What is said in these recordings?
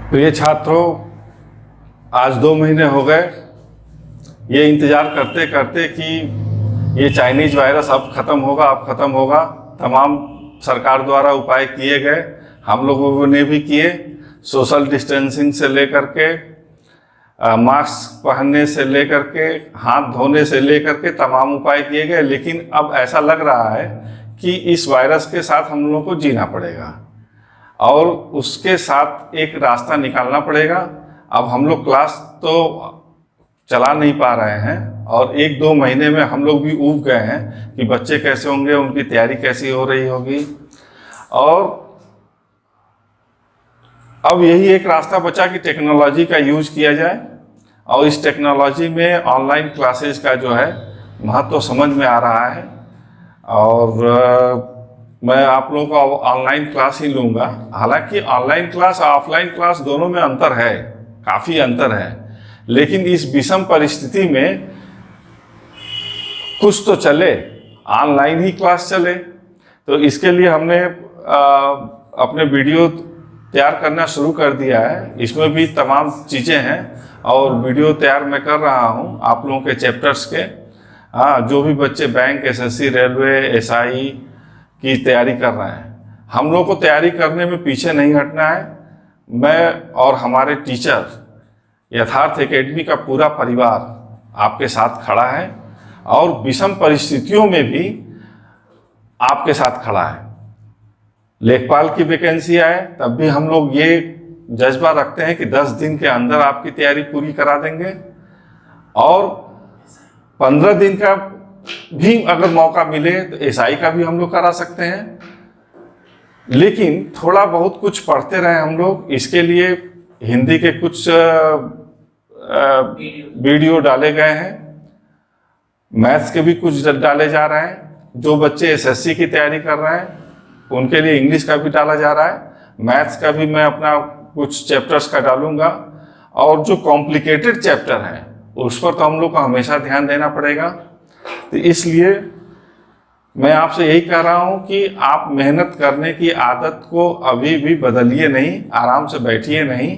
प्रिय छात्रों, आज 2 महीने हो गए ये इंतज़ार करते करते कि ये चाइनीज वायरस अब ख़त्म होगा। तमाम सरकार द्वारा उपाय किए गए, हम लोगों ने भी किए। सोशल डिस्टेंसिंग से लेकर के मास्क पहनने से लेकर के हाथ धोने से लेकर के तमाम उपाय किए गए, लेकिन अब ऐसा लग रहा है कि इस वायरस के साथ हम लोगों को जीना पड़ेगा और उसके साथ एक रास्ता निकालना पड़ेगा। अब हम लोग क्लास तो चला नहीं पा रहे हैं और 1-2 महीने में हम लोग भी ऊब गए हैं कि बच्चे कैसे होंगे, उनकी तैयारी कैसी हो रही होगी। और अब यही एक रास्ता बचा कि टेक्नोलॉजी का यूज किया जाए और इस टेक्नोलॉजी में ऑनलाइन क्लासेस का जो है महत्व तो समझ में आ रहा है। और मैं आप लोगों को ऑनलाइन क्लास ही लूँगा। हालांकि ऑनलाइन क्लास और ऑफलाइन क्लास दोनों में अंतर है, काफ़ी अंतर है, लेकिन इस विषम परिस्थिति में कुछ तो चले, ऑनलाइन ही क्लास चले। तो इसके लिए हमने अपने वीडियो तैयार करना शुरू कर दिया है। इसमें भी तमाम चीज़ें हैं और वीडियो तैयार मैं कर रहा हूँ आप लोगों के चैप्टर्स के। जो भी बच्चे बैंक, एसएससी, रेलवे, एसआई की तैयारी कर रहे हैं, हम लोग को तैयारी करने में पीछे नहीं हटना है। मैं और हमारे टीचर, यथार्थ एकेडमी का पूरा परिवार आपके साथ खड़ा है और विषम परिस्थितियों में भी आपके साथ खड़ा है। लेखपाल की वैकेंसी आए तब भी हम लोग ये जज्बा रखते हैं कि 10 दिन के अंदर आपकी तैयारी पूरी करा देंगे और 15 दिन का भी अगर मौका मिले तो एसआई का भी हम लोग करा सकते हैं। लेकिन थोड़ा बहुत कुछ पढ़ते रहे हम लोग। इसके लिए हिंदी के कुछ वीडियो डाले गए हैं, मैथ्स के भी कुछ डाले जा रहे हैं। जो बच्चे एसएससी की तैयारी कर रहे हैं उनके लिए इंग्लिश का भी डाला जा रहा है। मैथ्स का भी मैं अपना कुछ चैप्टर्स का डालूंगा और जो कॉम्प्लिकेटेड चैप्टर हैं उस पर तो हम लोग को हमेशा ध्यान देना पड़ेगा। तो इसलिए मैं आपसे यही कह रहा हूं कि आप मेहनत करने की आदत को अभी भी बदलिए नहीं, आराम से बैठिए नहीं।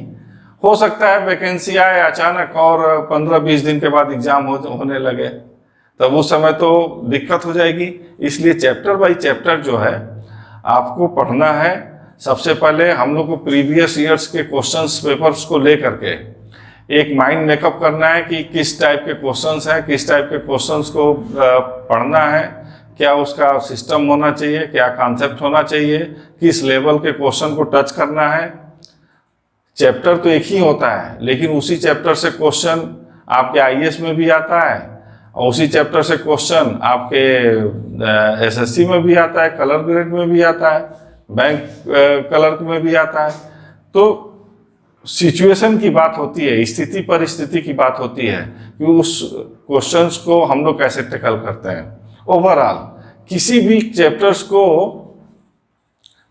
हो सकता है वैकेंसी आए अचानक और 15-20 दिन के बाद एग्जाम होने लगे, तब उस समय तो दिक्कत हो जाएगी। इसलिए चैप्टर बाय चैप्टर जो है आपको पढ़ना है। सबसे पहले हम लोग को प्रीवियस ईयर्स के क्वेश्चंस पेपर्स को लेकर के एक माइंड मेकअप करना है कि किस टाइप के क्वेश्चंस हैं, किस टाइप के क्वेश्चंस को पढ़ना है, क्या उसका सिस्टम होना चाहिए, क्या कॉन्सेप्ट होना चाहिए, किस लेवल के क्वेश्चन को टच करना है। चैप्टर तो एक ही होता है, लेकिन उसी चैप्टर से क्वेश्चन आपके आईएएस में भी आता है और उसी चैप्टर से क्वेश्चन आपके एसएससी में भी आता है, कलर ग्रेड में भी आता है, बैंक क्लर्क में भी आता है। तो सिचुएशन की बात होती है, स्थिति परिस्थिति की बात होती है कि उस क्वेश्चंस को हम लोग कैसे टैकल करते हैं। ओवरऑल किसी भी चैप्टर्स को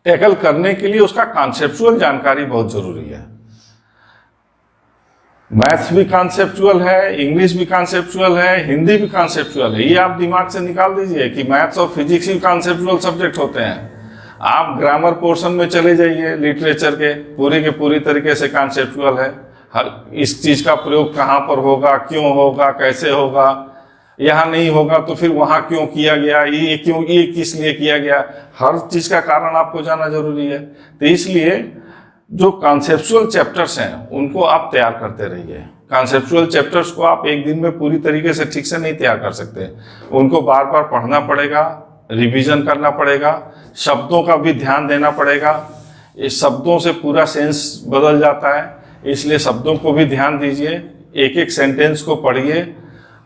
टैकल करने के लिए उसका कॉन्सेप्चुअल जानकारी बहुत जरूरी है। मैथ्स भी कॉन्सेप्चुअल है, इंग्लिश भी कॉन्सेप्चुअल है, हिंदी भी कॉन्सेप्चुअल है। ये आप दिमाग से निकाल दीजिए कि मैथ्स और फिजिक्स ही कॉन्सेप्चुअल सब्जेक्ट होते हैं। आप ग्रामर पोर्शन में चले जाइए, लिटरेचर के पूरी तरीके से कॉन्सेप्चुअल है। हर इस चीज़ का प्रयोग कहाँ पर होगा, क्यों होगा, कैसे होगा, यहाँ नहीं होगा तो फिर वहाँ क्यों किया गया, ये किस लिए किया गया, हर चीज़ का कारण आपको जानना जरूरी है। तो इसलिए जो कॉन्सेप्चुअल चैप्टर्स हैं उनको आप तैयार करते रहिए। कॉन्सेप्चुअल चैप्टर्स को आप एक दिन में पूरी तरीके से ठीक से नहीं तैयार कर सकते, उनको बार बार पढ़ना पड़ेगा, रिवीजन करना पड़ेगा, शब्दों का भी ध्यान देना पड़ेगा। इस शब्दों से पूरा सेंस बदल जाता है, इसलिए शब्दों को भी ध्यान दीजिए, एक एक सेंटेंस को पढ़िए।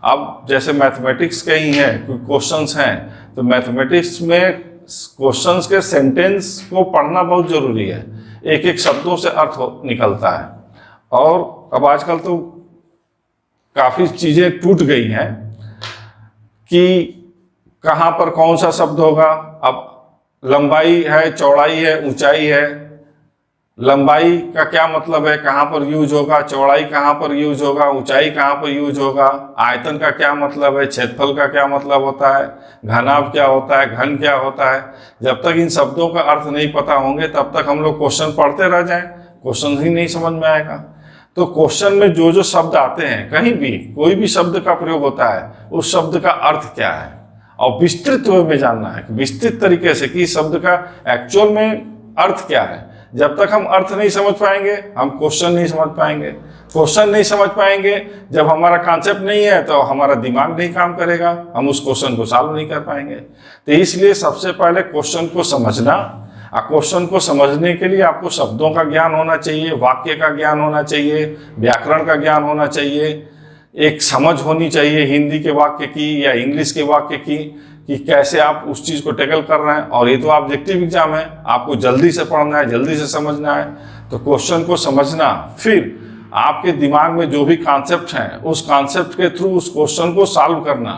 अब जैसे मैथमेटिक्स के ही हैं कोई क्वेश्चंस हैं, तो मैथमेटिक्स में क्वेश्चंस के सेंटेंस को पढ़ना बहुत जरूरी है, एक एक शब्दों से अर्थ निकलता है। और अब आजकल तो काफ़ी चीज़ें टूट गई हैं कि कहाँ पर कौन सा शब्द होगा। अब लंबाई है, चौड़ाई है, ऊंचाई है। लंबाई का क्या मतलब है, कहाँ पर यूज होगा, चौड़ाई कहाँ पर यूज होगा, ऊंचाई कहाँ पर यूज होगा, आयतन का क्या मतलब है, क्षेत्रफल का क्या मतलब होता है, घनाभ क्या होता है, घन क्या होता है। जब तक इन शब्दों का अर्थ नहीं पता होंगे तब तक हम लोग क्वेश्चन पढ़ते रह जाएं, क्वेश्चन ही नहीं समझ में आएगा। तो क्वेश्चन में जो जो शब्द आते हैं, कहीं भी कोई भी शब्द का प्रयोग होता है, उस शब्द का अर्थ क्या है, और विस्तृत वे में जानना है, विस्तृत तरीके से कि शब्द का एक्चुअल में अर्थ क्या है। जब तक हम अर्थ नहीं समझ पाएंगे, हम क्वेश्चन नहीं समझ पाएंगे। क्वेश्चन नहीं समझ पाएंगे, जब हमारा कॉन्सेप्ट नहीं है तो हमारा दिमाग नहीं काम करेगा, हम उस क्वेश्चन को सॉल्व नहीं कर पाएंगे। तो इसलिए सबसे पहले क्वेश्चन को समझना, और क्वेश्चन को समझने के लिए आपको शब्दों का ज्ञान होना चाहिए, वाक्य का ज्ञान होना चाहिए, व्याकरण का ज्ञान होना चाहिए, एक समझ होनी चाहिए हिंदी के वाक्य की या इंग्लिश के वाक्य की, कि कैसे आप उस चीज़ को टैकल कर रहे हैं। और ये तो ऑब्जेक्टिव एग्जाम है, आपको जल्दी से पढ़ना है, जल्दी से समझना है। तो क्वेश्चन को समझना, फिर आपके दिमाग में जो भी कॉन्सेप्ट हैं, उस कॉन्सेप्ट के थ्रू उस क्वेश्चन को सॉल्व करना।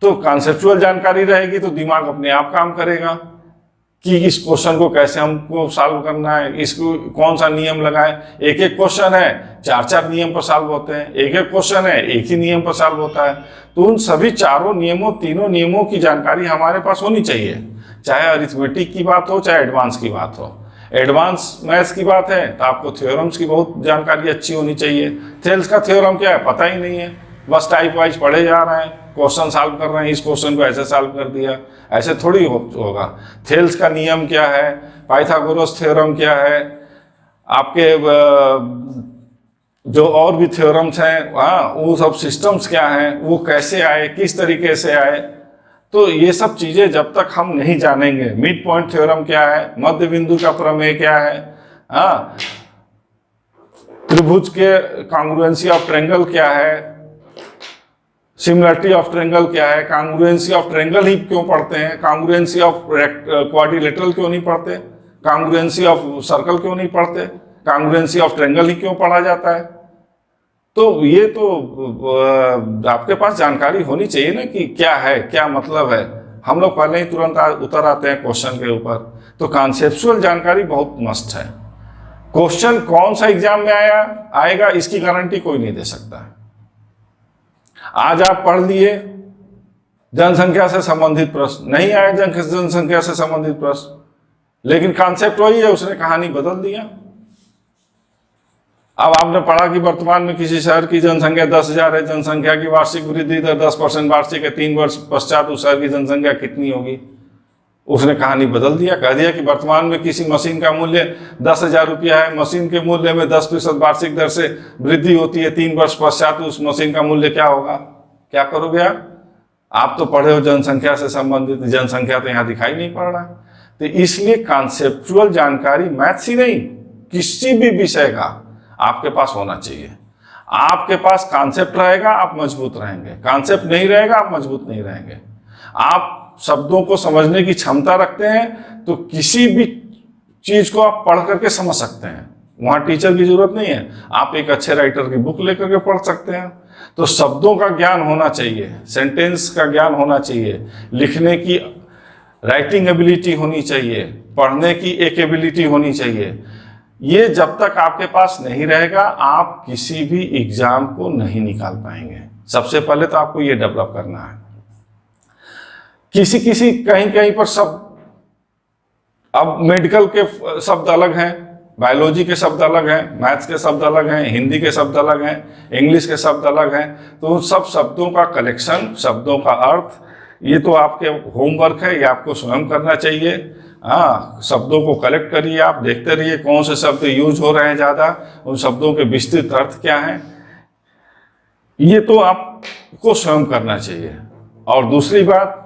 तो कॉन्सेप्चुअल जानकारी रहेगी तो दिमाग अपने आप काम करेगा कि इस क्वेश्चन को कैसे हमको सॉल्व करना है, इसको कौन सा नियम लगाए। एक एक क्वेश्चन है, चार चार नियम पर सॉल्व होते हैं, एक एक क्वेश्चन है, एक ही नियम पर सॉल्व होता है। तो उन सभी चारों नियमों, तीनों नियमों की जानकारी हमारे पास होनी चाहिए, चाहे अरिथमेटिक की बात हो, चाहे एडवांस की बात हो। एडवांस मैथ्स की बात है तो आपको थ्योरम्स की बहुत जानकारी अच्छी होनी चाहिए। थेल्स का थ्योरम क्या है पता ही नहीं है, बस टाइप वाइज पढ़े जा रहे हैं, क्वेश्चन सॉल्व कर रहे हैं, इस क्वेश्चन को ऐसे सॉल्व कर दिया, ऐसे थोड़ी होगा। थेल्स का नियम क्या है, पाइथागोरस थ्योरम क्या है, आपके जो और भी थ्योरम्स हैं, वो सब सिस्टम्स क्या हैं, वो कैसे आए, किस तरीके से आए। तो ये सब चीजें जब तक हम नहीं जानेंगे, मिड पॉइंट थ्योरम क्या है, मध्य बिंदु का प्रमेय क्या है, त्रिभुज के कॉन्ग्रुएंसी ऑफ ट्रायंगल क्या है, सिमिलरिटी ऑफ ट्रायंगल क्या है, कॉन्ग्रुएंसी ऑफ ट्रायंगल ही क्यों पढ़ते हैं, कॉन्ग्रुएंसी ऑफ क्वाड्रिलेटरल क्यों नहीं पढ़ते, कॉन्ग्रुएंसी ऑफ सर्कल क्यों नहीं पढ़ते, कॉन्ग्रुएंसी ऑफ ट्रायंगल ही क्यों पढ़ा जाता है। तो ये तो आपके पास जानकारी होनी चाहिए ना कि क्या है, क्या मतलब है। हम लोग पहले ही तुरंत उतर आते हैं क्वेश्चन के ऊपर। तो कॉन्सेप्चुअल जानकारी बहुत मस्त है। क्वेश्चन कौन सा एग्जाम में आएगा इसकी गारंटी कोई नहीं दे सकता। आज आप पढ़ लिए जनसंख्या से संबंधित प्रश्न, नहीं आए जनसंख्या से संबंधित प्रश्न, लेकिन कॉन्सेप्ट वही है, उसने कहानी बदल दिया। अब आपने पढ़ा कि वर्तमान में किसी शहर की जनसंख्या 10,000 है, जनसंख्या की वार्षिक वृद्धि दर 10% वार्षिक है, 3 वर्ष पश्चात उस शहर की जनसंख्या कितनी होगी। उसने कहानी बदल दिया, कह दिया कि वर्तमान में किसी मशीन का मूल्य 10,000 रुपया है, मशीन के मूल्य में 10% वार्षिक दर से वृद्धि होती है, 3 वर्ष पश्चात उस मशीन का मूल्य क्या होगा। क्या करोगे आप तो पढ़े हो जनसंख्या से संबंधित, जनसंख्या तो यहाँ दिखाई नहीं पड़ रहा। तो इसलिए कॉन्सेप्चुअल जानकारी मैथ्स ही नहीं, किसी भी विषय का आपके पास होना चाहिए। आपके पास कॉन्सेप्ट रहेगा आप मजबूत रहेंगे, कॉन्सेप्ट नहीं रहेगा आप मजबूत नहीं रहेंगे। आप शब्दों को समझने की क्षमता रखते हैं तो किसी भी चीज को आप पढ़ करके समझ सकते हैं, वहां टीचर की जरूरत नहीं है। आप एक अच्छे राइटर की बुक लेकर के पढ़ सकते हैं। तो शब्दों का ज्ञान होना चाहिए, सेंटेंस का ज्ञान होना चाहिए, लिखने की राइटिंग एबिलिटी होनी चाहिए, पढ़ने की एक एबिलिटी होनी चाहिए। ये जब तक आपके पास नहीं रहेगा आप किसी भी एग्जाम को नहीं निकाल पाएंगे। सबसे पहले तो आपको ये डेवलप करना है। किसी कहीं कहीं पर शब्द, अब मेडिकल के शब्द अलग हैं, बायोलॉजी के शब्द अलग हैं, मैथ्स के शब्द अलग हैं, हिंदी के शब्द अलग हैं, इंग्लिश के शब्द अलग हैं। तो उन सब शब्दों का कलेक्शन, शब्दों का अर्थ, ये तो आपके होमवर्क है, ये आपको स्वयं करना चाहिए। शब्दों को कलेक्ट करिए, आप देखते रहिए कौन से शब्द यूज हो रहे हैं ज़्यादा, उन शब्दों के विस्तृत अर्थ क्या हैं, ये तो आपको स्वयं करना चाहिए। और दूसरी बात,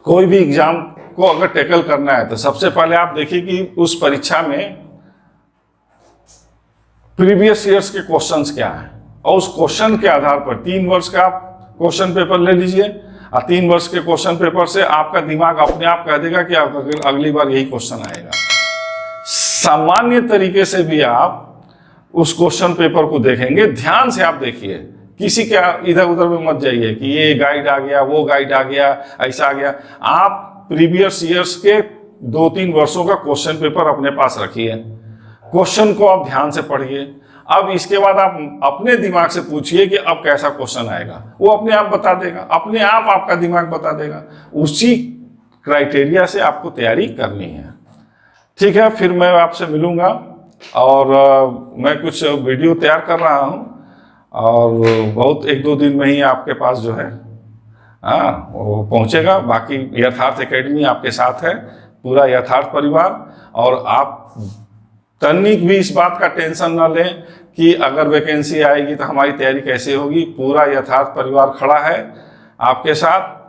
कोई भी एग्जाम को अगर टैकल करना है तो सबसे पहले आप देखिए कि उस परीक्षा में प्रीवियस ईयर्स के क्वेश्चंस क्या हैं, और उस क्वेश्चन के आधार पर 3 वर्ष का आप क्वेश्चन पेपर ले लीजिए, और 3 वर्ष के क्वेश्चन पेपर से आपका दिमाग अपने आप कह देगा कि आपका अगली बार यही क्वेश्चन आएगा। सामान्य तरीके से भी आप उस क्वेश्चन पेपर को देखेंगे, ध्यान से आप देखिए, किसी के इधर उधर में मत जाइए कि ये गाइड आ गया, वो गाइड आ गया, ऐसा आ गया। आप प्रीवियस ईयर्स के 2-3 वर्षों का क्वेश्चन पेपर अपने पास रखिए, क्वेश्चन को आप ध्यान से पढ़िए। अब इसके बाद आप अपने दिमाग से पूछिए कि अब कैसा क्वेश्चन आएगा, वो अपने आप बता देगा, अपने आप आपका दिमाग बता देगा। उसी क्राइटेरिया से आपको तैयारी करनी है। ठीक है, फिर मैं आपसे मिलूंगा और मैं कुछ वीडियो तैयार कर रहा हूँ और बहुत 1-2 दिन में ही आपके पास जो है वो पहुँचेगा। बाकी यथार्थ एकेडमी आपके साथ है, पूरा यथार्थ परिवार। और आप तनिक भी इस बात का टेंशन ना लें कि अगर वैकेंसी आएगी तो हमारी तैयारी कैसे होगी। पूरा यथार्थ परिवार खड़ा है आपके साथ।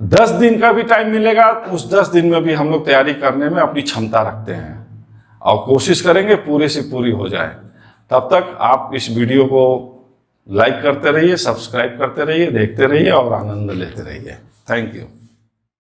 10 दिन का भी टाइम मिलेगा, उस 10 दिन में भी हम लोग तैयारी करने में अपनी क्षमता रखते हैं और कोशिश करेंगे पूरी से पूरी हो जाए। तब तक आप इस वीडियो को लाइक करते रहिए, सब्सक्राइब करते रहिए, देखते रहिए और आनंद लेते रहिए। Thank you.